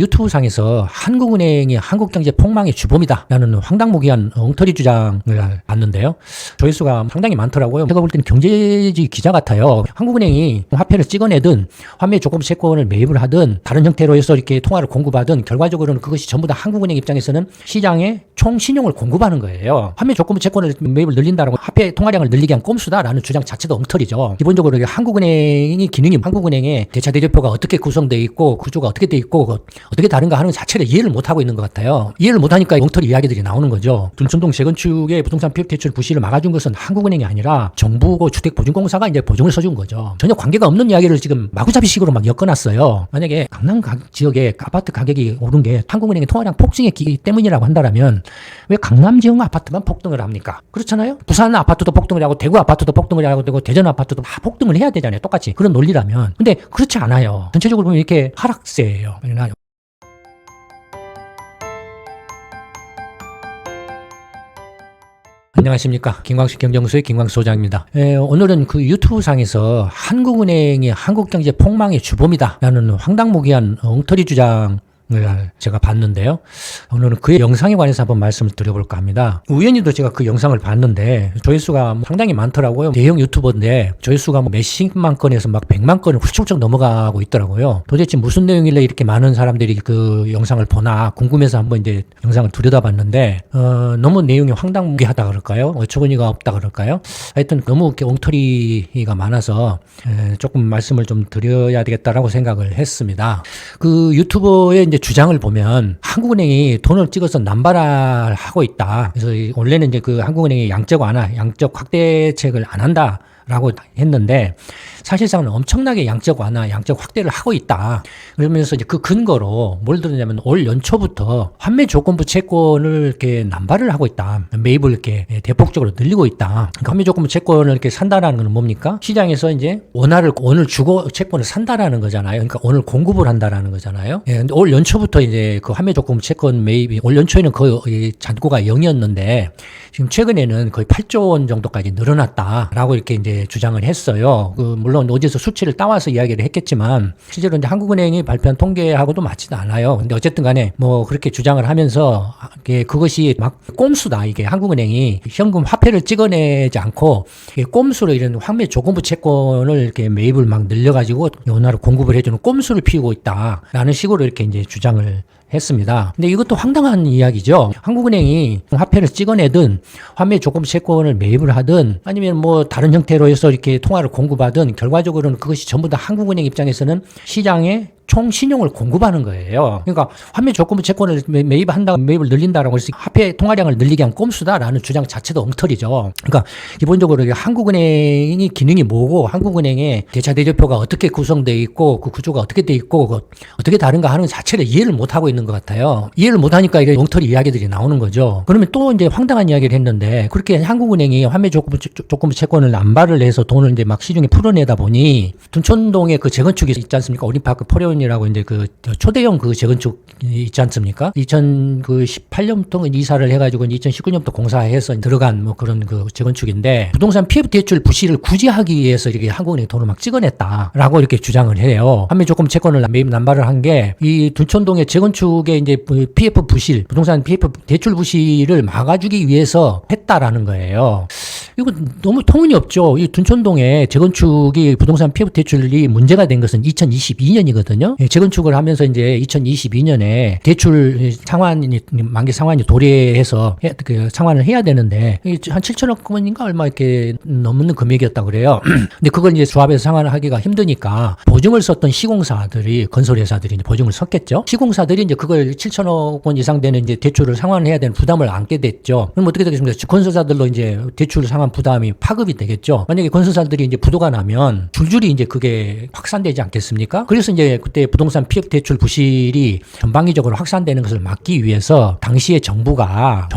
유튜브 상에서 한국은행이 한국경제 폭망의 주범이다 라는 황당무계한 엉터리 주장을 봤는데요. 조회수가 상당히 많더라고요. 제가 볼 때는 경제지 기자 같아요. 한국은행이 화폐를 찍어내든 화폐 조금 채권을 매입을 하든 다른 형태로 해서 이렇게 통화를 공급하든 결과적으로는 그것이 전부 다 한국은행 입장에서는 시장에 총신용을 공급하는 거예요. 화폐 조금 채권을 매입을 늘린다라고 화폐 통화량을 늘리게 한 꼼수다라는 주장 자체도 엉터리죠. 기본적으로 한국은행이 기능이 한국은행의 대차 대조표가 어떻게 구성되어 있고 구조가 어떻게 되어 있고 어떻게 다른가 하는 자체를 이해를 못하고 있는 것 같아요. 이해를 못하니까 엉터리 이야기들이 나오는 거죠. 둔촌동 재건축의 부동산 피업 대출 부실을 막아준 것은 한국은행이 아니라 정부고 주택보증공사가 이제 보증을 서준 거죠. 전혀 관계가 없는 이야기를 지금 마구잡이식으로 막 엮어놨어요. 만약에 강남 지역에 아파트 가격이 오른 게 한국은행의 통화량 폭증했기 때문이라고 한다면 왜 강남 지역 아파트만 폭등을 합니까? 그렇잖아요. 부산 아파트도 폭등을 하고 대구 아파트도 폭등을 하고 되고 대전 아파트도 다 폭등을 해야 되잖아요. 똑같이 그런 논리라면. 근데 그렇지 않아요. 전체적으로 보면 이렇게 하락세예요. 안녕하십니까. 김광식 경정수의 김광수 소장입니다. 오늘은 그 유튜브 상에서 한국은행이 한국경제 폭망의 주범이다 라는 황당무계한 엉터리 주장을 제가 봤는데요. 오늘은 그 영상에 관해서 한번 말씀을 드려볼까 합니다. 우연히도 제가 그 영상을 봤는데 조회수가 상당히 많더라고요. 대형 유튜버인데 조회수가 몇십만 건에서 막 100만 건을 훌쩍훌쩍 넘어가고 있더라고요. 도대체 무슨 내용이길래 이렇게 많은 사람들이 그 영상을 보나 궁금해서 한번 이제 영상을 들여다봤는데 너무 내용이 황당무계하다 그럴까요? 어처구니가 없다 그럴까요? 하여튼 너무 이렇게 엉터리가 많아서 조금 말씀을 좀 드려야 되겠다라고 생각을 했습니다. 그 유튜버의 이제 주장을 보면 한국은행이 돈을 찍어서 남발하고 있다. 그래서 원래는 이제 그 한국은행이 양적 확대책을 안 한다라고 했는데 사실상은 엄청나게 양적 완화, 양적 확대를 하고 있다. 그러면서 이제 그 근거로 뭘 들었냐면 올 연초부터 환매 조건부 채권을 이렇게 남발을 하고 있다. 매입을 이렇게 대폭적으로 늘리고 있다. 그러니까 환매 조건부 채권을 이렇게 산다라는 건 뭡니까? 시장에서 이제 원화를 주고 채권을 산다라는 거잖아요. 그러니까 오늘 공급을 한다라는 거잖아요. 예, 근데 올 연초부터 이제 그 환매 조건부 채권 매입이 올 연초에는 거의 잔고가 0이었는데 지금 최근에는 거의 8조 원 정도까지 늘어났다라고 이렇게 이제 주장을 했어요. 물론 어디서 수치를 따와서 이야기를 했겠지만 실제로 이제 한국은행이 발표한 통계하고도 맞지도 않아요. 근데 어쨌든 간에 뭐 그렇게 주장을 하면서 그것이 막 꼼수다. 이게 한국은행이 현금 화폐를 찍어내지 않고 꼼수로 이런 환매 조건부 채권을 이렇게 매입을 막 늘려가지고 원화로 공급을 해주는 꼼수를 피우고 있다라는 식으로 이렇게 이제 주장을 했습니다. 근데 이것도 황당한 이야기죠. 한국은행이 화폐를 찍어내든 환매 조건부 채권을 매입을 하든 아니면 뭐 다른 형태로 해서 이렇게 통화를 공급하든 결과적으로는 그것이 전부 다 한국은행 입장에서는 시장에 총신용을 공급하는 거예요. 그러니까 환매 조건부 채권을 매입을 늘린다라고 해서 화폐 통화량을 늘리게 한 꼼수다라는 주장 자체도 엉터리죠. 그러니까 기본적으로 한국은행이 기능이 뭐고 한국은행의 대차 대조표가 어떻게 구성되어 있고 그 구조가 어떻게 되어 있고 어떻게 다른가 하는 자체를 이해를 못하고 있는 것 같아요. 이해를 못하니까 이런 엉터리 이야기들이 나오는 거죠. 그러면 또 이제 황당한 이야기를 했는데 그렇게 한국은행이 환매 조건부 채권을 남발을 해서 돈을 이제 막 시중에 풀어내다 보니 둔촌동에 그 재건축이 있지 않습니까? 올림파크 포레온 이라고 이제 그 초대형 그 재건축 있지 않습니까? 2018년부터 이사를 해가지고 2019년부터 공사해서 들어간 뭐 그런 그 재건축인데 부동산 PF 대출 부실을 구제하기 위해서 이렇게 한국은행이 돈을 막 찍어냈다라고 이렇게 주장을 해요. 환매 조건 채권을 매입 남발을 한 게 이 둔촌동의 재건축의 이제 PF 부실, 부동산 PF 대출 부실을 막아주기 위해서 했다라는 거예요. 이거 너무 터무니없죠. 이 둔촌동의 재건축이 부동산 PF 대출이 문제가 된 것은 2022년이거든요. 재건축을 하면서 이제 2022년에 대출 만기 상환이 도래해서 그 상환을 해야 되는데 한 7천억 원인가 얼마 이렇게 넘는 금액이었다고 그래요. 근데 그걸 이제 조합해서 상환을 하기가 힘드니까 보증을 썼던 시공사들이 건설회사들이 이제 보증을 섰겠죠. 시공사들이 이제 그걸 7천억 원 이상 되는 이제 대출을 상환을 해야 되는 부담을 안게 됐죠. 그럼 어떻게 되겠습니까? 건설사들로 이제 대출 상환 부담이 파급이 되겠죠. 만약에 건설사들이 이제 부도가 나면 줄줄이 이제 그게 확산되지 않겠습니까? 그래서 이제 그때 부동산 PF 대출 부실이 전방위적으로 확산되는 것을 막기 위해서 당시에 정부가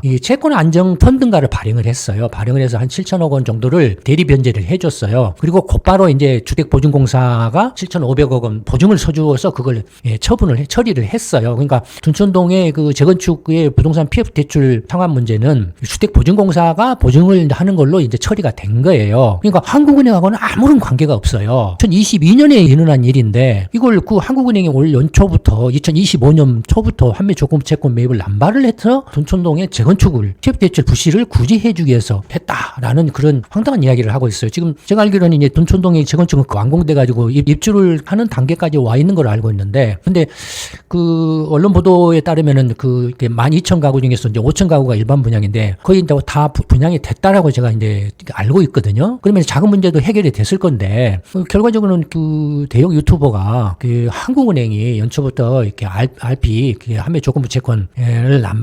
이 채권 안정 펀드인가를 발행을 했어요. 발행을 해서 한 7천억 원 정도를 대리 변제를 해줬어요. 그리고 곧바로 이제 주택보증공사가 7,500억 원 보증을 서주어서 그걸 처리를 했어요. 그러니까 둔촌동의 그 재건축의 부동산 PF 대출 상환 문제는 주택보증공사가 보증을 조정을 하는 걸로 이제 처리가 된 거예요. 그러니까 한국은행하고는 아무런 관계가 없어요. 2022년에 일어난 일인데 이걸 그 한국은행이 올 연초부터 2025년 초부터 환매 조건부 채권 매입을 남발을 해서 둔촌동의 재건축을 취업대출 부실을 굳이 해주기 위해서 했다라는 그런 황당한 이야기를 하고 있어요. 지금 제가 알기로는 이제 둔촌동의 재건축은 완공돼 가지고 입주를 하는 단계까지 와 있는 걸로 알고 있는데, 근데 그 언론 보도에 따르면은 그 12,000가구 중에서 이제 5,000가구가 일반 분양인데 거의 이제 다 분양이 됐다라고 제가 이제 알고 있거든요. 그러면 작은 문제도 해결이 됐을 건데 결과적으로는 그 대형 유튜버가 그 한국은행이 연초부터 이렇게 RP 환매 조건부 채권을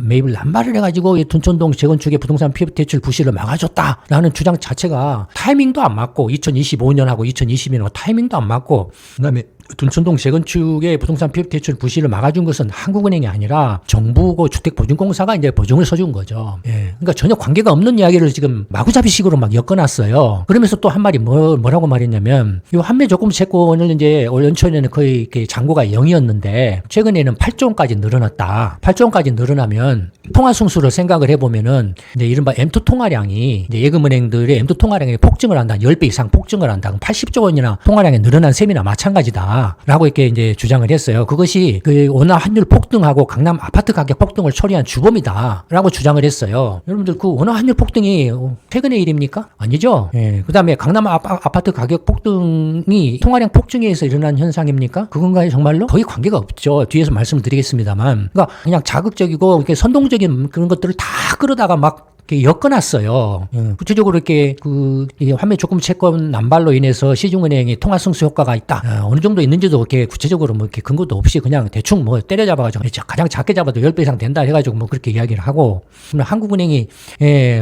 매입을 남발을 해가지고 둔촌동 재건축의 부동산 피업 대출 부실을 막아줬다라는 주장 자체가 타이밍도 안 맞고 2025년하고 2022년하고 타이밍도 안 맞고, 그다음에 둔촌동 재건축의 부동산 피업 대출 부실을 막아준 것은 한국은행이 아니라 정부고 주택보증공사가 이제 보증을 서준 거죠. 예. 그러니까 전혀 관계가 없는 이야기를 지금 마구잡이식으로 막 엮어놨어요. 그러면서 또 한 말이 뭐라고 말했냐면, 이 환매 조건부 채권을 이제 올 연초에는 거의 이렇게 잔고가 0이었는데 최근에는 8조 원까지 늘어났다. 8조 원까지 늘어나면 통화 승수를 생각을 해보면은 이제 이른바 M2 통화량이 이제 예금은행들의 M2 통화량이 폭증을 한다. 10배 이상 폭증을 한다. 그럼 80조 원이나 통화량이 늘어난 셈이나 마찬가지다. 라고 이렇게 이제 주장을 했어요. 그것이 그 원화 환율 폭등하고 강남 아파트 가격 폭등을 초래한 주범이다 라고 주장을 했어요. 여러분들 그 원화 환율 폭등이 최근의 일입니까? 아니죠. 예. 그 다음에 강남 아파트 가격 폭등이 통화량 폭증에 의해서 일어난 현상입니까? 그건가요 정말로? 거의 관계가 없죠. 뒤에서 말씀을 드리겠습니다만. 그러니까 그냥 자극적이고 이렇게 선동적인 그런 것들을 다 끌어다가 막 엮어놨어요. 구체적으로 이렇게 환매 조건부 채권 남발로 인해서 시중은행이 통화 승수 효과가 있다. 어느 정도 있는지도 이렇게 구체적으로 뭐 이렇게 근거도 없이 그냥 대충 뭐 때려잡아가지고 가장 작게 잡아도 10배 이상 된다 해가지고 뭐 그렇게 이야기를 하고, 한국은행이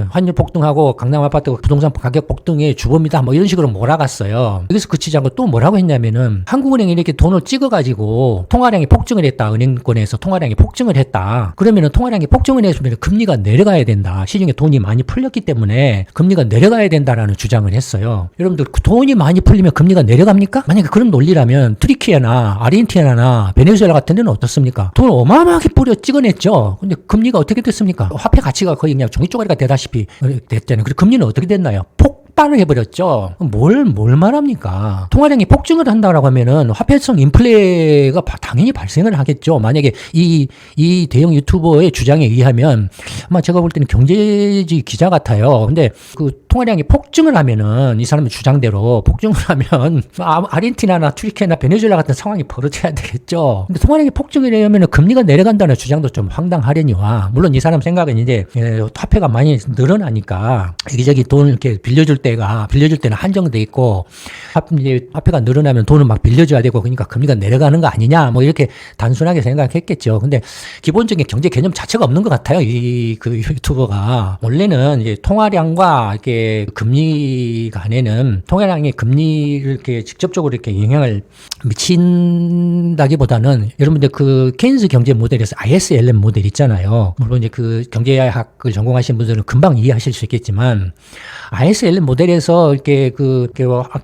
환율 폭등하고 강남 아파트 부동산 가격 폭등의 주범이다 뭐 이런 식으로 몰아갔어요. 여기서 그치지 않고 또 뭐라고 했냐면은 한국은행이 이렇게 돈을 찍어가지고 통화량이 폭증을 했다. 은행권에서 통화량이 폭증을 했다. 그러면은 통화량이 폭증을 했으면 금리가 내려가야 된다. 시중에 돈이 많이 풀렸기 때문에 금리가 내려가야 된다라는 주장을 했어요. 여러분들 돈이 많이 풀리면 금리가 내려갑니까? 만약에 그런 논리라면 트리키에나 아르헨티나나 베네수엘라 같은 데는 어떻습니까? 돈을 어마어마하게 뿌려 찍어냈죠. 근데 금리가 어떻게 됐습니까? 화폐 가치가 거의 그냥 종이쪼가리가 되다시피 됐잖아요. 그리고 금리는 어떻게 됐나요? 폭발을 해버렸죠. 뭘 말합니까? 통화량이 폭증을 한다라고 하면은 화폐성 인플레가 당연히 발생을 하겠죠. 만약에 이 대형 유튜버의 주장에 의하면 아마 제가 볼 때는 경제지 기자 같아요. 근데 그 통화량이 폭증을 하면은 이 사람의 주장대로 폭증을 하면 아르헨티나나 튀르키예나 베네수엘라 같은 상황이 벌어져야 되겠죠. 근데 통화량이 폭증을 하면은 금리가 내려간다는 주장도 좀 황당하려니와, 물론 이 사람 생각은 이제 화폐가 많이 늘어나니까 여기저기 돈을 이렇게 빌려줄 때는 한정돼 있고 화폐가 늘어나면 돈을 막 빌려줘야 되고 그러니까 금리가 내려가는 거 아니냐 뭐 이렇게 단순하게 생각했겠죠. 근데 기본적인 경제 개념 자체가 없는 것 같아요. 그 유튜버가 원래는 이제 통화량과 이렇게 금리 간에는 통화량이 금리를 이렇게 직접적으로 이렇게 영향을 미친다기보다는 여러분들 그 케인스 경제 모델에서 ISLM 모델 있잖아요. 물론 이제 그 경제학을 전공하신 분들은 금방 이해하실 수 있겠지만 ISLM 모델에서 이렇게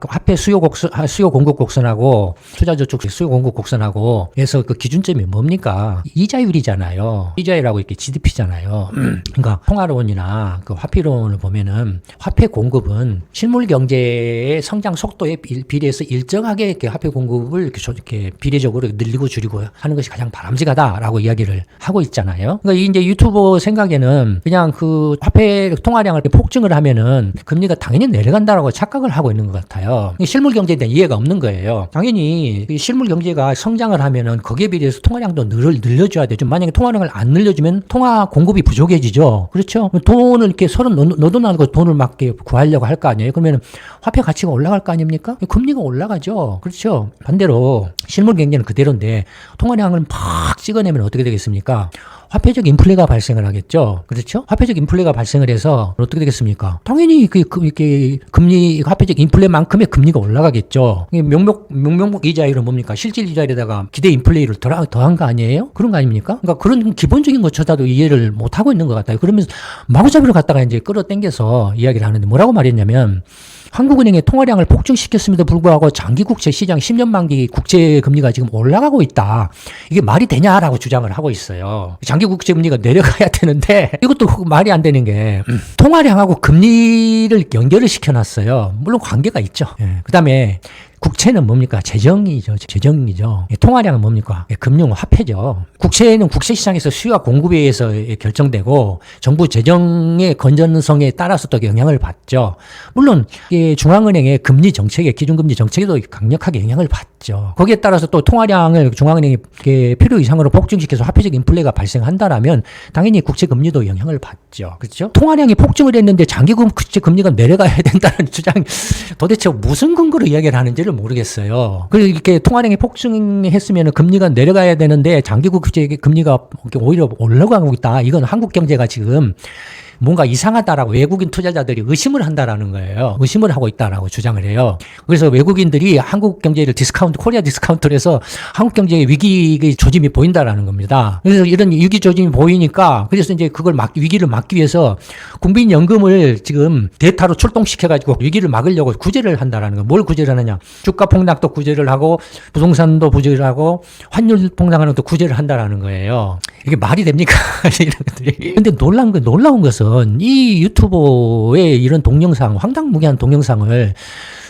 화폐 수요 공급 곡선하고 투자 저축 수요 공급 곡선하고 해서 그 기준점이 뭡니까? 이자율이잖아요. 이자율하고 이렇게 GDP잖아요. 그러니까 통화론이나 그 화폐론을 보면은 화폐 공급은 실물 경제의 성장 속도에 비례해서 일정하게 이렇게 화폐 공급을 이렇게 비례적으로 늘리고 줄이고 하는 것이 가장 바람직하다라고 이야기를 하고 있잖아요. 그러니까 이제 유튜버 생각에는 그냥 그 화폐 통화량을 폭증을 하면은 금리가 당연히 내려간다라고 착각을 하고 있는 것 같아요. 실물 경제에 대한 이해가 없는 거예요. 당연히 실물 경제가 성장을 하면은 거기에 비해서 통화량도 늘려줘야 되죠. 만약에 통화량을 안 늘려주면 통화 공급이 부족해지죠. 그렇죠? 돈을 이렇게 서로 너도나고 돈을 막 구하려고 할 거 아니에요. 그러면 화폐 가치가 올라갈 거 아닙니까? 금리가 올라가죠. 그렇죠? 반대로 실물 경제는 그대로인데 통화량을 막 찍어내면 어떻게 되겠습니까? 화폐적 인플레가 발생을 하겠죠. 그렇죠? 화폐적 인플레가 발생을 해서 어떻게 되겠습니까? 당연히 이렇게 금리, 화폐적 인플레만큼의 금리가 올라가겠죠. 명목 이자율은 뭡니까? 실질 이자율에다가 기대 인플레를 더한 거 아니에요? 그런 거 아닙니까? 그러니까 그런 기본적인 것조차도 이해를 못 하고 있는 것 같아요. 그러면서 마구잡이로 갖다가 이제 끌어당겨서 이야기를 하는데 뭐라고 말했냐면, 한국은행의 통화량을 폭증시켰음에도 불구하고 장기국채 시장 10년 만기 국채 금리가 지금 올라가고 있다. 이게 말이 되냐라고 주장을 하고 있어요. 장기국채 금리가 내려가야 되는데 이것도 말이 안 되는 게 통화량하고 금리를 연결을 시켜놨어요. 물론 관계가 있죠. 그다음에 국채는 뭡니까? 재정이죠. 통화량은 뭡니까? 금융 화폐죠. 국채는 국채시장에서 수요와 공급에 의해서 결정되고 정부 재정의 건전성에 따라서 또 영향을 받죠. 물론 중앙은행의 금리 정책에 기준금리 정책에도 강력하게 영향을 받죠. 거기에 따라서 또 통화량을 중앙은행이 필요 이상으로 폭증시켜서 화폐적 인플레가 발생한다라면 당연히 국채 금리도 영향을 받죠. 그렇죠? 통화량이 폭증을 했는데 장기국채 금리가 내려가야 된다는 주장이 도대체 무슨 근거로 이야기를 하는지를 모르겠어요. 그리고 이렇게 통화량이 폭증했으면 금리가 내려가야 되는데 장기국채 금리가 오히려 올라가고 있다. 이건 한국 경제가 지금 뭔가 이상하다라고 외국인 투자자들이 의심을 한다라는 거예요. 의심을 하고 있다라고 주장을 해요. 그래서 외국인들이 한국 경제를 코리아 디스카운트를 해서 한국 경제의 위기의 조짐이 보인다라는 겁니다. 그래서 이런 위기 조짐이 보이니까 그래서 이제 그걸 위기를 막기 위해서 국민연금을 지금 대타로 출동시켜가지고 위기를 막으려고 구제를 한다라는 거예요. 뭘 구제를 하느냐? 주가 폭락도 구제를 하고 부동산도 구제를 하고 환율 폭락하는 것도 구제를 한다라는 거예요. 이게 말이 됩니까? 이런 것들이. 근데 놀라운 것은 이 유튜버의 이런 동영상, 황당무계한 동영상을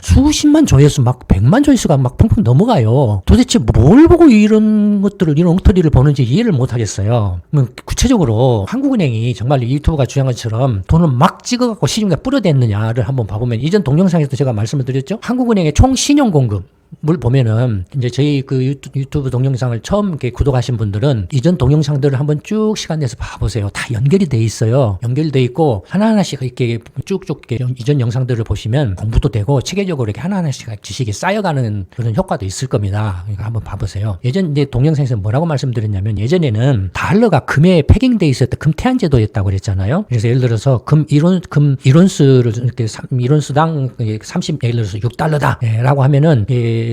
수십만 조회수 막 100만 조회수가 막 펑펑 넘어가요. 도대체 뭘 보고 이런 것들을, 이런 엉터리를 보는지 이해를 못 하겠어요. 구체적으로 한국은행이 정말 이 유튜버가 주장한 것처럼 돈을 막 찍어갖고 시중에 뿌려댔느냐를 한번 봐보면 이전 동영상에서 제가 말씀을 드렸죠. 한국은행의 총 신용 공급 물 보면은 이제 저희 그 유튜브 동영상을 처음 이렇게 구독하신 분들은 이전 동영상들을 한번 쭉 시간 내서 봐보세요. 다 연결이 돼 있어요. 연결돼 있고 하나하나씩 이렇게 쭉쭉 이렇게 이전 영상들을 보시면 공부도 되고 체계적으로 이렇게 하나하나씩 지식이 쌓여가는 그런 효과도 있을 겁니다. 그러니까 한번 봐보세요. 예전 이제 동영상에서 뭐라고 말씀드렸냐면 예전에는 달러가 금에 패깅돼 있었던 금태한제도였다고 그랬잖아요. 그래서 예를 들어서 이론수를 이렇게 이론수당 30 예를 들어서 6달러다라고 하면은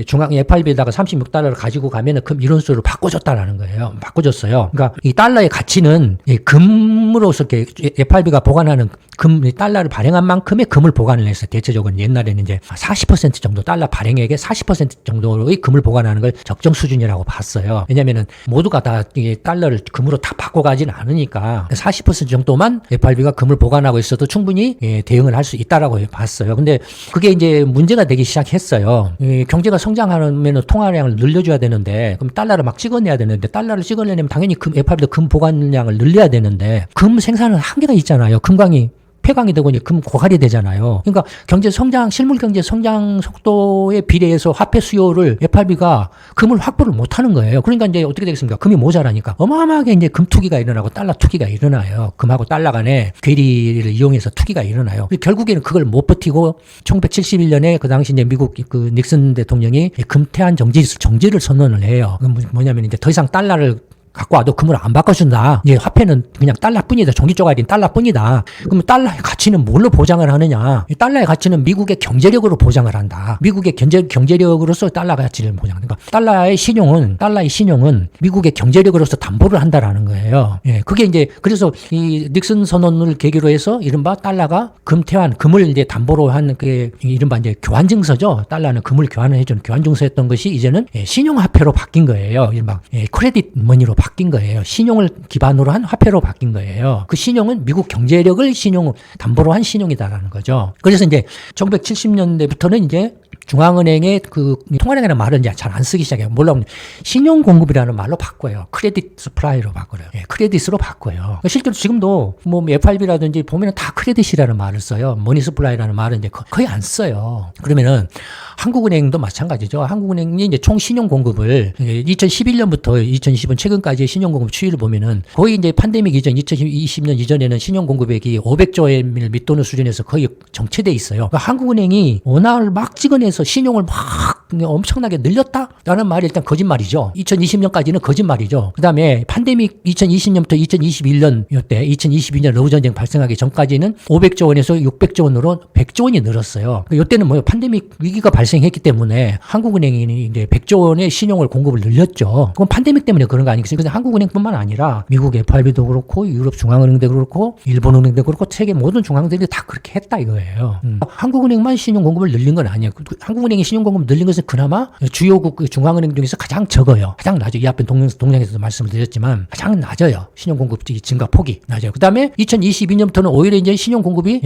중앙 FRB에다가 36달러를 가지고 가면은 금 이론수를 바꿔줬다라는 거예요. 바꿔줬어요. 그러니까 이 달러의 가치는 금으로서 이렇게 FRB가 보관하는 달러를 발행한 만큼의 금을 보관을 했어요. 대체적으로 옛날에는 이제 40% 정도 달러 발행액의 40% 정도의 금을 보관하는 걸 적정 수준이라고 봤어요. 왜냐면은 모두가 다 이 달러를 금으로 다 바꿔가지는 않으니까 40% 정도만 FRB가 금을 보관하고 있어도 충분히 대응을 할 수 있다라고 봤어요. 근데 그게 이제 문제가 되기 시작했어요. 경제가 성장하면 통화량을 늘려줘야 되는데 그럼 달러를 막 찍어내야 되는데 달러를 찍어내려면 당연히 FRB도 금 보관량을 늘려야 되는데 금 생산은 한계가 있잖아요. 금광이 폐광이 되고 금 고갈이 되잖아요. 그러니까 경제 성장, 실물 경제 성장 속도에 비례해서 화폐 수요를 FRB가 금을 확보를 못 하는 거예요. 그러니까 이제 어떻게 되겠습니까? 금이 모자라니까 어마어마하게 이제 금 투기가 일어나고 달러 투기가 일어나요. 금하고 달러 간에 괴리를 이용해서 투기가 일어나요. 결국에는 그걸 못 버티고 1971년에 그 당시 이제 미국 그 닉슨 대통령이 금태한 정지를 선언을 해요. 뭐냐면 이제 더 이상 달러를 갖고 와도 금을 안 바꿔준다. 이제 화폐는 그냥 달러뿐이다. 종이 쪼가리는 달러뿐이다. 그러면 달러의 가치는 뭘로 보장을 하느냐? 이 달러의 가치는 미국의 경제력으로 보장을 한다. 미국의 경제력으로서 달러 가치를 보장한다. 달러의 신용은 미국의 경제력으로서 담보를 한다라는 거예요. 예, 그게 이제 그래서 이 닉슨 선언을 계기로 해서 이른바 달러가 금을 이제 담보로 한 그 이른바 이제 교환증서죠. 달러는 금을 교환을 해주는 교환증서였던 것이 이제는 신용화폐로 바뀐 거예요. 이른바 크레딧 머니로 바뀐 거예요. 신용을 기반으로 한 화폐로 바뀐 거예요. 그 신용은 미국 경제력을 담보로 한 신용이다라는 거죠. 그래서 이제 1970년대부터는 이제 중앙은행의 그 통화량이라는 말은 이제 잘 안 쓰기 시작해요. 물론 신용공급이라는 말로 바꿔요. 크레딧 서플라이로 바꿔요. 예, 크레딧으로 바꿔요. 실제로 지금도 뭐 FRB라든지 보면은 다 크레딧이라는 말을 써요. 머니 서플라이라는 말은 이제 거의 안 써요. 그러면은 한국은행도 마찬가지죠. 한국은행이 이제 총 신용공급을 2011년부터 2020년 최근까지의 신용공급 추이를 보면은 거의 이제 팬데믹 이전 2020년 이전에는 신용공급액이 500조 엔을 밑도는 수준에서 거의 정체돼 있어요. 그러니까 한국은행이 원화를 막 찍어내서 신용을 막 엄청나게 늘렸다라는 말이 일단 거짓말이죠. 2020년까지는 거짓말이죠. 그 다음에 팬데믹 2020년부터 2021년 이때 2022년 러브전쟁 발생하기 전까지는 500조 원에서 600조 원으로 100조 원이 늘었어요. 이때는 뭐요? 팬데믹 위기가 발생했기 때문에 한국은행이 이제 100조 원의 신용을 공급을 늘렸죠. 그건 팬데믹 때문에 그런 거 아니겠어요? 근데 한국은행뿐만 아니라 미국 FRB도 그렇고 유럽 중앙은행도 그렇고 일본 은행도 그렇고 세계 모든 중앙은행들이 다 그렇게 했다 이거예요. 한국은행만 신용 공급을 늘린 건 아니에요. 한국은행이 신용 공급을 늘린 것은 그나마 주요국 중앙은행 중에서 가장 적어요. 가장 낮아요. 이 앞에 동영상에서도 말씀을 드렸지만 가장 낮아요. 신용 공급 증가 폭이 낮아요. 그다음에 2022년부터는 오히려 이제 신용 공급이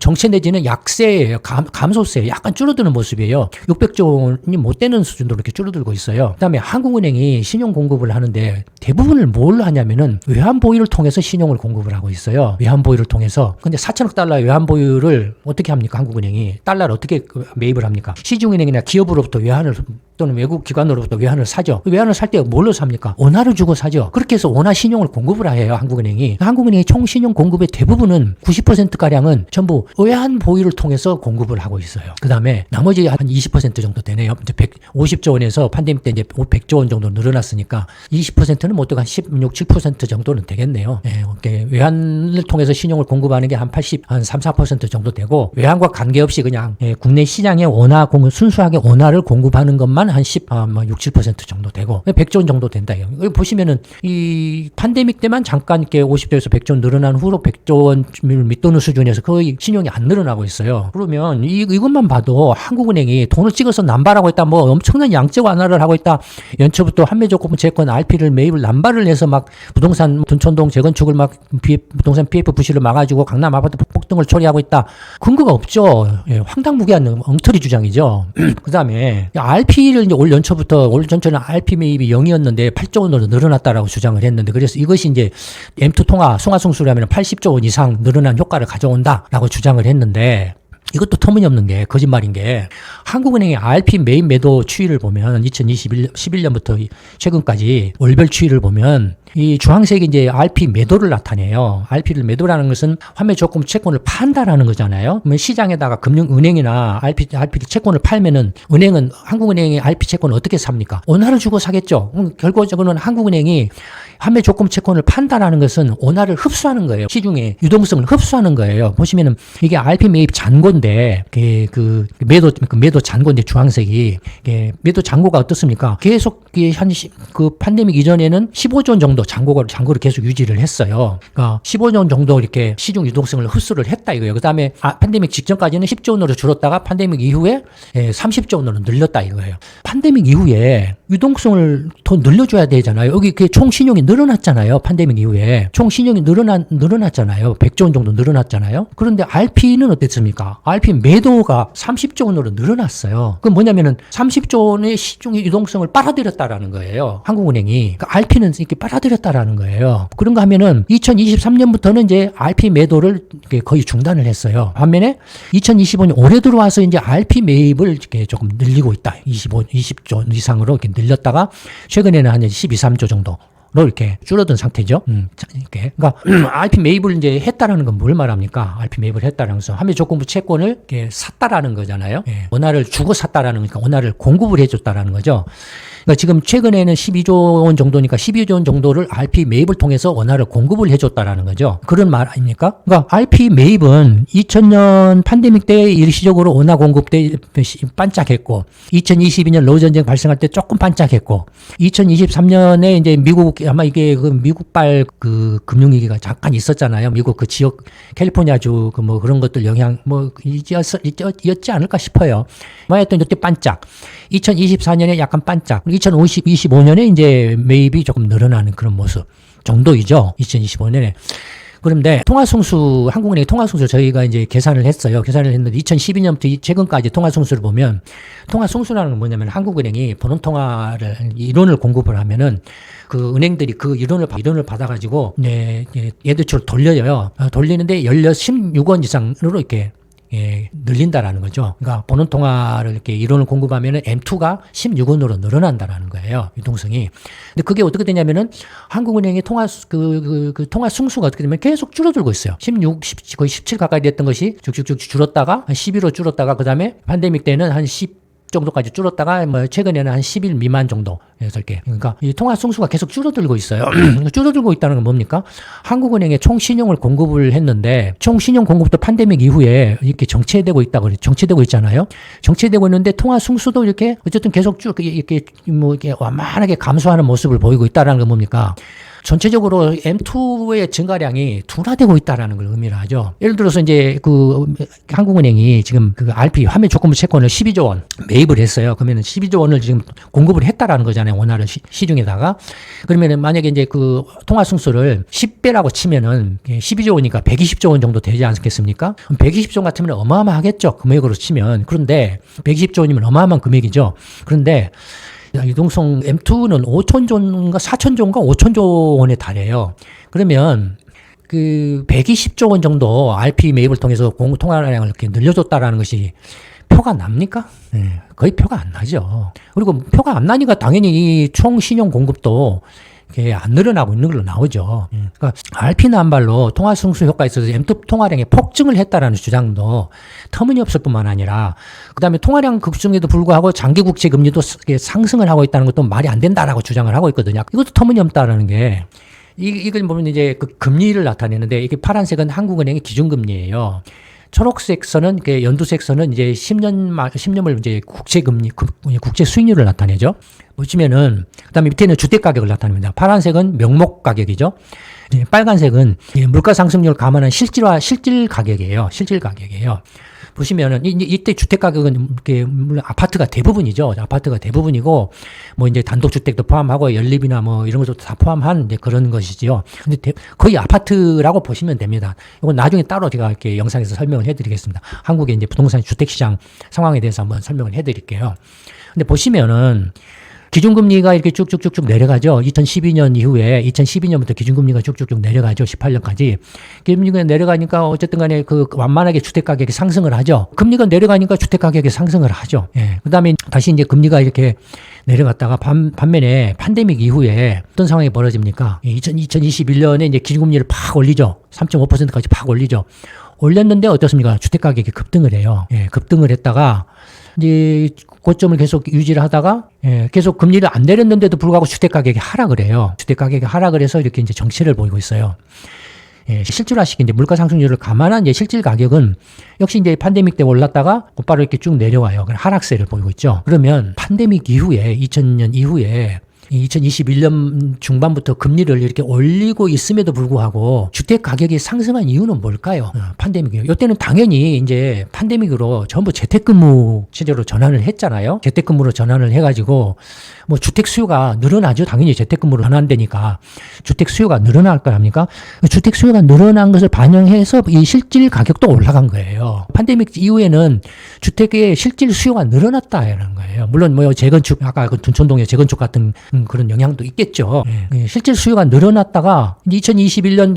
정체 내지는 약세예요. 감소세예요. 약간 줄어드는 모습이에요. 600조 원이 못 되는 수준으로 이렇게 줄어들고 있어요. 그다음에 한국은행이 신용 공급을 하는데 대부분을 뭘 하냐면은 외환 보유를 통해서 신용을 공급을 하고 있어요. 외환 보유를 통해서. 근데 4천억 달러 외환 보유를 어떻게 합니까? 한국은행이 달러를 어떻게 매입을 합니까? 시중은행이나 기업으로부터 외환을 또는 외국 기관으로부터 외환을 사죠. 외환을 살 때 뭘로 삽니까? 원화를 주고 사죠. 그렇게 해서 원화 신용을 공급을 해요. 한국은행이. 한국은행의 총 신용 공급의 대부분은 90%가량은 전부 외환 보유를 통해서 공급을 하고 있어요. 그 다음에 나머지 한 20% 정도 되네요. 이제 150조 원에서 팬데믹 때 이제 100조 원 정도 늘어났으니까 20%는 못 되고 한 16, 7% 정도는 되겠네요. 외환을 통해서 신용을 공급하는 게 한 80, 한 3, 4% 정도 되고 외환과 관계없이 그냥 국내 시장에 원화 공급, 순수하게 원화를 공급하는 것만 한 10, 6, 7% 정도 되고 100조 원 정도 된다. 여기 보시면은 이 팬데믹 때만 잠깐 이렇게 50조에서 100조 원 늘어난 후로 100조 원을 밑도는 수준에서 거의 신용이 안 늘어나고 있어요. 그러면 이것만 봐도 한국은행이 돈을 찍어서 남발하고 있다. 뭐 엄청난 양적 완화를 하고 있다. 연초부터 한매조금 채권 RP를 매입을 남발을 해서 막 부동산 둔촌동 재건축을 막 부동산 PF 부실을 막아주고 강남 아파트 폭등을 처리하고 있다. 근거가 없죠. 황당무계한 엉터리 주장이죠. 그 다음에 RP를 이제 올 연초는 RP 매입이 0이었는데 8조 원으로 늘어났다라고 주장을 했는데 그래서 이것이 이제 M2 송화승수로 하면 80조 원 이상 늘어난 효과를 가져온다라고 주장을 했는데 이것도 터무니없는 게 거짓말인 게 한국은행의 RP 매입 매도 추이를 보면 2011년부터 최근까지 월별 추이를 보면 이 주황색이 이제 RP 매도를 나타내요. RP를 매도라는 것은 환매 조건 채권을 판다라는 거잖아요. 그러면 시장에다가 금융은행이나 RP 채권을 팔면은 은행은 한국은행의 RP 채권을 어떻게 삽니까? 원화를 주고 사겠죠. 결과적으로는 한국은행이 환매 조건 채권을 판다라는 것은 원화를 흡수하는 거예요. 시중에 유동성을 흡수하는 거예요. 보시면은 이게 RP 매입 잔고인데 그 매도 잔고인데 주황색이 매도 잔고가 어떻습니까? 계속 그 팬데믹 이전에는 15조 원 정도 잔고를 계속 유지를 했어요. 그러니까 15조 원 정도 이렇게 시중 유동성을 흡수를 했다 이거예요. 그다음에 팬데믹 직전까지는 10조 원으로 줄었다가 팬데믹 이후에 30조 원으로 늘렸다 이거예요. 팬데믹 이후에 유동성을 더 늘려줘야 되잖아요. 여기 총 신용이 늘어났잖아요. 팬데믹 이후에 총 신용이 늘어났잖아요. 100조 원 정도 늘어났잖아요. 그런데 RP는 어땠습니까? RP 매도가 30조 원으로 늘어났어요. 그건 뭐냐면은 30조 원의 시중의 유동성을 빨아들였다라는 거예요. 한국은행이. 그러니까 RP는 이렇게 빨아들였다라는 거예요. 그런가 하면은 2023년부터는 이제 RP 매도를 거의 중단을 했어요. 반면에 2025년 올해 들어와서 이제 RP 매입을 이렇게 조금 늘리고 있다. 20조 이상으로 이렇게 늘렸다가 최근에는 한 12, 13조 정도. 로 이렇게 줄어든 상태죠. 이렇게. 그러니까 RP 매입을 이제 했다라는 건 뭘 말합니까? RP 매입을 했다라는 것은 환매 조건부 채권을 이렇게 샀다라는 거잖아요. 원화를 주고 샀다라는 거니까 원화를 공급을 해줬다라는 거죠. 그러니까 지금 최근에는 12조 원 정도니까 12조 원 정도를 RP 매입을 통해서 원화를 공급을 해줬다라는 거죠. 그런 말 아닙니까? 그러니까 RP 매입은 2000년 팬데믹 때 일시적으로 원화 공급 때 반짝했고 2022년 러브전쟁 발생할 때 조금 반짝했고 2023년에 이제 미국 아마 이게 그 미국발 그 금융위기가 잠깐 있었잖아요. 미국 그 지역 캘리포니아주 그 뭐 그런 것들 영향 뭐 있지 않을까 싶어요. 하여튼 이때 반짝. 2024년에 약간 반짝. 2025년에 이제 매입이 조금 늘어나는 그런 모습 정도이죠. 2025년에. 그런데 통화승수, 한국은행의 통화승수 저희가 이제 계산을 했어요. 계산을 했는데 2012년부터 최근까지 통화승수를 보면 통화승수라는 건 뭐냐면 한국은행이 본원통화를 이론을 공급을 하면은 그 은행들이 그 이론을 받아가지고 얘들처럼 돌려요. 돌리는데 16원 이상으로 이렇게 늘린다라는 거죠. 그러니까 본원통화를 이렇게 이론을 공급하면은 M2가 16원으로 늘어난다라는 거예요. 유동성이. 근데 그게 어떻게 되냐면은 한국은행의 통화 승수가 어떻게 되면 계속 줄어들고 있어요. 16, 거의 17 가까이 됐던 것이 쭉쭉쭉 줄었다가 한 11로 줄었다가 그 다음에 팬데믹 때는 한 10, 정도까지 줄었다가 뭐 최근에는 한 10일 미만 정도 이렇게. 그러니까 이 통화 승수가 계속 줄어들고 있어요. 줄어들고 있다는 건 뭡니까? 한국은행에 총 신용을 공급을 했는데 총 신용 공급도 팬데믹 이후에 이렇게 정체되고 있다고 정체되고 있잖아요. 정체되고 있는데 통화 승수도 이렇게 어쨌든 계속 쭉 이렇게 뭐 이렇게 완만하게 감소하는 모습을 보이고 있다라는 건 뭡니까? 전체적으로 M2의 증가량이 둔화되고 있다라는 걸 의미를 하죠. 예를 들어서 이제 그 한국은행이 지금 그 RP 화면 조건부 채권을 12조 원 매입을 했어요. 그러면 12조 원을 지금 공급을 했다라는 거잖아요. 원화를 시중에다가. 그러면은 만약에 이제 그 통화 승수를 10배라고 치면은 12조 원이니까 120조 원 정도 되지 않겠습니까? 120조 원 같으면 어마어마하겠죠. 금액으로 치면. 그런데 120조 원이면 어마어마한 금액이죠. 그런데 유동성 M2는 5천조인가 4천조인가 5천조 원에 달해요. 그러면 그 120조 원 정도 RP 매입을 통해서 통화량을 이렇게 늘려줬다라는 것이 표가 납니까? 네, 거의 표가 안 나죠. 그리고 표가 안 나니까 당연히 이 총 신용 공급도 이게 안 늘어나고 있는 걸로 나오죠. 그러니까 RP는 한 발로 통화 승수 효과에 있어서 M2 통화량이 폭증을 했다라는 주장도 터무니없을 뿐만 아니라 그다음에 통화량 급증에도 불구하고 장기 국채 금리도 상승을 하고 있다는 것도 말이 안 된다라고 주장을 하고 있거든요. 이것도 터무니없다라는 게 이걸 보면 이제 그 금리를 나타내는데 이게 파란색은 한국은행의 기준금리예요. 초록색 선은 연두색 선은 이제 10년을 이제 국채 수익률을 나타내죠. 보시면은 그다음에 밑에는 주택 가격을 나타냅니다. 파란색은 명목 가격이죠. 빨간색은 물가 상승률을 감안한 실질 가격이에요. 실질 가격이에요. 보시면은 이때 주택 가격은 이렇게 물론 아파트가 대부분이죠. 아파트가 대부분이고 뭐 이제 단독 주택도 포함하고 연립이나 뭐 이런 것도 다 포함한 이제 그런 것이지요. 근데 거의 아파트라고 보시면 됩니다. 이건 나중에 따로 제가 이렇게 영상에서 설명을 해드리겠습니다. 한국의 이제 부동산 주택 시장 상황에 대해서 한번 설명을 해드릴게요. 근데 보시면은 기준금리가 이렇게 쭉쭉쭉쭉 내려가죠. 2012년 이후에 2012년부터 기준금리가 쭉쭉쭉 내려가죠. 18년까지. 금리가 내려가니까 어쨌든 간에 그 완만하게 주택 가격이 상승을 하죠. 금리가 내려가니까 주택 가격이 상승을 하죠. 예. 그다음에 다시 이제 금리가 이렇게 내려갔다가 반면에 팬데믹 이후에 어떤 상황이 벌어집니까? 2021년에 이제 기준금리를 팍 올리죠. 3.5%까지 팍 올리죠. 올렸는데 어떻습니까? 주택 가격이 급등을 해요. 예, 급등을 했다가 이제 고점을 계속 유지를 하다가 계속 금리를 안 내렸는데도 불구하고 주택 가격이 하락을 해요. 주택 가격이 하락을 해서 이렇게 이제 정체를 보이고 있어요. 실질화시킨 이제 물가 상승률을 감안한 이제 실질 가격은 역시 이제 팬데믹 때 올랐다가 곧바로 이렇게 쭉 내려와요. 하락세를 보이고 있죠. 그러면 팬데믹 이후에 2000년 이후에 2021년 중반부터 금리를 이렇게 올리고 있음에도 불구하고 주택 가격이 상승한 이유는 뭘까요? 팬데믹이요. 이때는 당연히 이제 팬데믹으로 전부 재택근무 체제로 전환을 했잖아요. 재택근무로 전환을 해가지고 뭐 주택 수요가 늘어나죠. 당연히 재택근무로 전환되니까 주택 수요가 늘어날 거 아닙니까? 주택 수요가 늘어난 것을 반영해서 이 실질 가격도 올라간 거예요. 팬데믹 이후에는 주택의 실질 수요가 늘어났다는 거예요. 물론 뭐 재건축 아까 그 둔촌동의 재건축 같은 그런 영향도 있겠죠. 실질 수요가 늘어났다가 2021년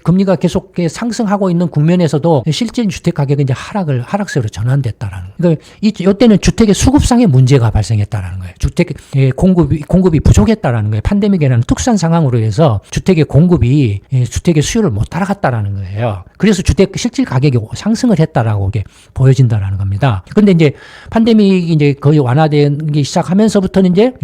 금리가 계속 상승하고 있는 국면에서도 실질 주택 가격이 이제 하락세로 전환됐다라는. 그러니까 이때는 주택의 수급상의 문제가 발생했다라는 거예요. 주택 공급이 부족했다라는 거예요. 팬데믹이라는 특수한 상황으로 해서 주택의 공급이 주택의 수요를 못 따라갔다라는 거예요. 그래서 주택 실질 가격이 상승을 했다라고 이게 보여진다라는 겁니다. 그런데 이제 팬데믹이 이제 거의 완화되기 시작하면서부터는 이제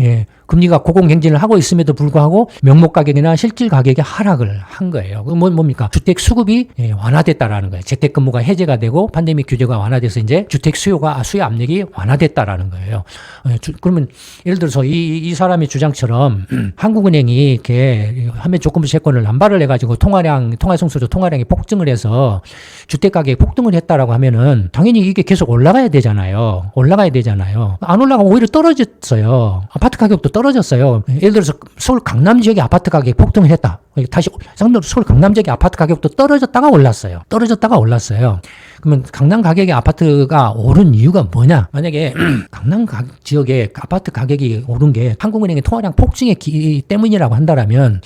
금리가 고공행진을 하고 있음에도 불구하고 명목 가격이나 실질 가격이 하락을 한 거예요. 뭡니까? 주택 수급이 완화됐다라는 거예요. 재택근무가 해제가 되고 팬데믹 규제가 완화돼서 이제 주택 수요 압력이 완화됐다라는 거예요. 그러면 예를 들어서 이 사람의 주장처럼 한국은행이 이렇게 화면 조건부 채권을 남발을 해가지고 통화 성수도 통화량이 폭증을 해서 주택 가격이 폭등을 했다라고 하면은 당연히 이게 계속 올라가야 되잖아요. 안 올라가면 오히려 떨어졌어요. 아파트 가격도 떨어졌어요. 예를 들어서 서울 강남 지역의 아파트 가격이 폭등을 했다. 다시 서울 강남 지역의 아파트 가격도 떨어졌다가 올랐어요. 그러면 강남 가격의 아파트가 오른 이유가 뭐냐? 만약에 강남 지역의 아파트 가격이 오른 게 한국은행의 통화량 폭증의 때문이라고 한다라면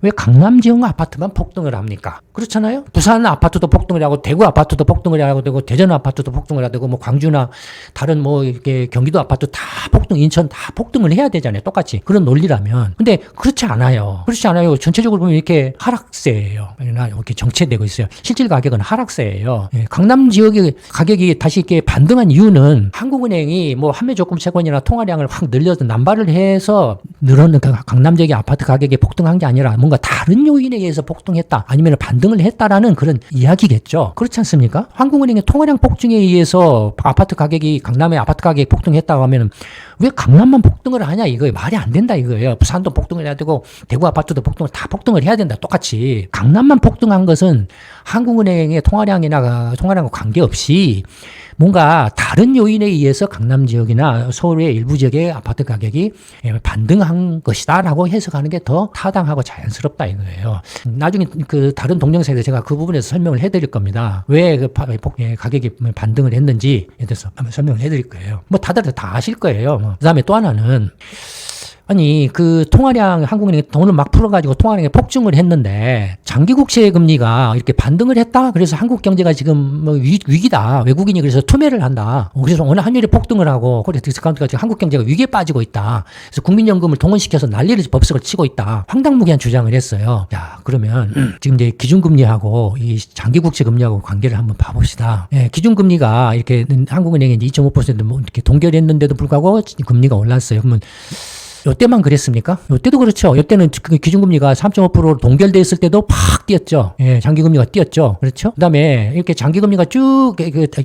왜 강남 지역 아파트만 폭등을 합니까? 그렇잖아요. 부산 아파트도 폭등을 하고 대구 아파트도 폭등을 하고 되고 대전 아파트도 폭등을 하고 되고 뭐 광주나 다른 뭐 이렇게 경기도 아파트 다 폭등, 인천 다 폭등을 해야 되잖아요. 똑같이 그런 논리라면. 근데 그렇지 않아요. 그렇지 않아요. 전체적으로 보면 이렇게 하락세예요. 이렇게 정체되고 있어요. 실질 가격은 하락세예요. 예, 강남 지역의 가격이 다시 이렇게 반등한 이유는 한국은행이 뭐 판매 조건 채권이나 통화량을 확 늘려서 남발을 해서 늘어는 강남 지역의 아파트 가격이 폭등한 게 아니라 뭔가 다른 요인에 의해서 폭등했다. 아니면 반등을 했다라는 그런 이야기겠죠. 그렇지 않습니까? 한국은행의 통화량 폭증에 의해서 아파트 가격이 강남의 아파트 가격이 폭등했다고 하면은 왜 강남만 폭등을 하냐 이거예요. 말이 안 된다 이거예요. 부산도 폭등을 해야 되고 대구 아파트도 다 폭등을 해야 된다. 똑같이. 강남만 폭등한 것은 한국은행의 통화량과 관계없이 뭔가 다른 요인에 의해서 강남 지역이나 서울의 일부 지역의 아파트 가격이 반등한 것이다라고 해석하는 게 더 타당하고 자연스럽다 이거예요. 나중에 그 다른 동영상에서 제가 그 부분에서 설명을 해드릴 겁니다. 왜 그 가격이 반등을 했는지에 대해서 한번 설명을 해드릴 거예요. 뭐 다들 다 아실 거예요. 그다음에 또 하나는 아니 그 통화량 한국은행이 돈을 막 풀어가지고 통화량이 폭증을 했는데 장기 국채 금리가 이렇게 반등을 했다. 그래서 한국 경제가 지금 뭐 위기다. 외국인이 그래서 투매를 한다. 그래서 오늘 환율이 폭등을 하고 그래서 디스카운트가 지금 한국 경제가 위기에 빠지고 있다. 그래서 국민연금을 동원시켜서 난리를 법석을 치고 있다. 황당무계한 주장을 했어요. 자 그러면 지금 이제 기준금리하고 이 장기 국채 금리하고 관계를 한번 봐봅시다. 예, 기준금리가 이렇게 한국은행이 이제 2.5% 뭐 이렇게 동결했는데도 불구하고 금리가 올랐어요. 그러면 요때만 그랬습니까? 요때도 그렇죠. 요때는 그 기준금리가 3.5%로 동결돼 있을 때도 팍 뛰었죠. 예, 장기금리가 뛰었죠. 그렇죠? 그 다음에 이렇게 장기금리가 쭉,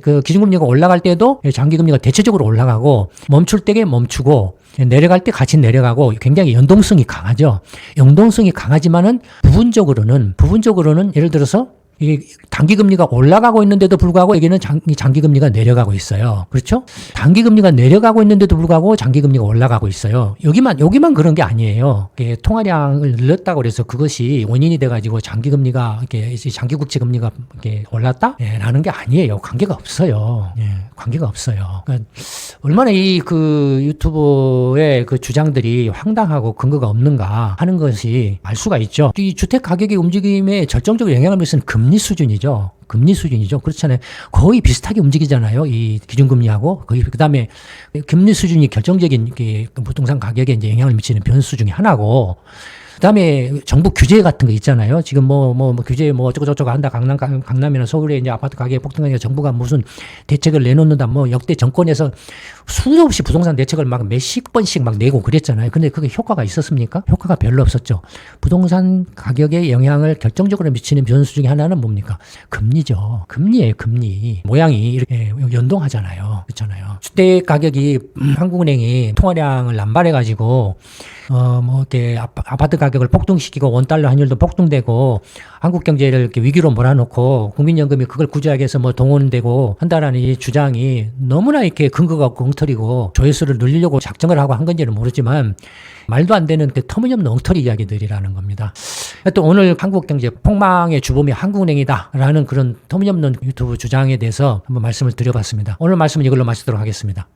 그 기준금리가 올라갈 때도 장기금리가 대체적으로 올라가고 멈출 때에 멈추고 내려갈 때 같이 내려가고 굉장히 연동성이 강하죠. 연동성이 강하지만은 부분적으로는 예를 들어서 이 단기금리가 올라가고 있는데도 불구하고 여기는 장기금리가 내려가고 있어요. 그렇죠? 단기금리가 내려가고 있는데도 불구하고 장기금리가 올라가고 있어요. 여기만 그런 게 아니에요. 통화량을 늘렸다고 그래서 그것이 원인이 돼가지고 장기금리가 장기국채 금리가 올랐다? 예, 라는 게 아니에요. 관계가 없어요. 예, 관계가 없어요. 그러니까 얼마나 이 그 유튜브의 그 주장들이 황당하고 근거가 없는가 하는 것이 알 수가 있죠. 이 주택 가격의 움직임에 절정적으로 영향을 미치는 금리 수준이죠. 그렇잖아요. 거의 비슷하게 움직이잖아요. 이 기준금리하고. 그 다음에 금리 수준이 결정적인 부동산 가격에 이제 영향을 미치는 변수 중에 하나고. 그 다음에 정부 규제 같은 거 있잖아요. 지금 뭐 규제 뭐 어쩌고저쩌고 한다. 강남이나 서울에 이제 아파트 가격이 폭등하니까 정부가 무슨 대책을 내놓는다. 뭐 역대 정권에서 수도 없이 부동산 대책을 막 몇십 번씩 막 내고 그랬잖아요. 근데 그게 효과가 있었습니까? 효과가 별로 없었죠. 부동산 가격에 영향을 결정적으로 미치는 변수 중에 하나는 뭡니까? 금리죠. 금리예요, 금리. 모양이 이렇게 연동하잖아요. 그렇잖아요. 주택 가격이 한국은행이 통화량을 남발해가지고 뭐 이렇게 아파트 가격을 폭등시키고 원달러 환율도 폭등되고 한국 경제를 이렇게 위기로 몰아넣고 국민연금이 그걸 구제하기 위해서 뭐 동원되고 한다라는 이 주장이 너무나 이렇게 근거가 없고 엉터리고 조회수를 늘리려고 작정을 하고 한 건지는 모르지만 말도 안 되는 터무니없는 엉터리 이야기들이라는 겁니다. 또 오늘 한국 경제 폭망의 주범이 한국은행이다라는 그런 터무니없는 유튜브 주장에 대해서 한번 말씀을 드려봤습니다. 오늘 말씀은 이걸로 마치도록 하겠습니다.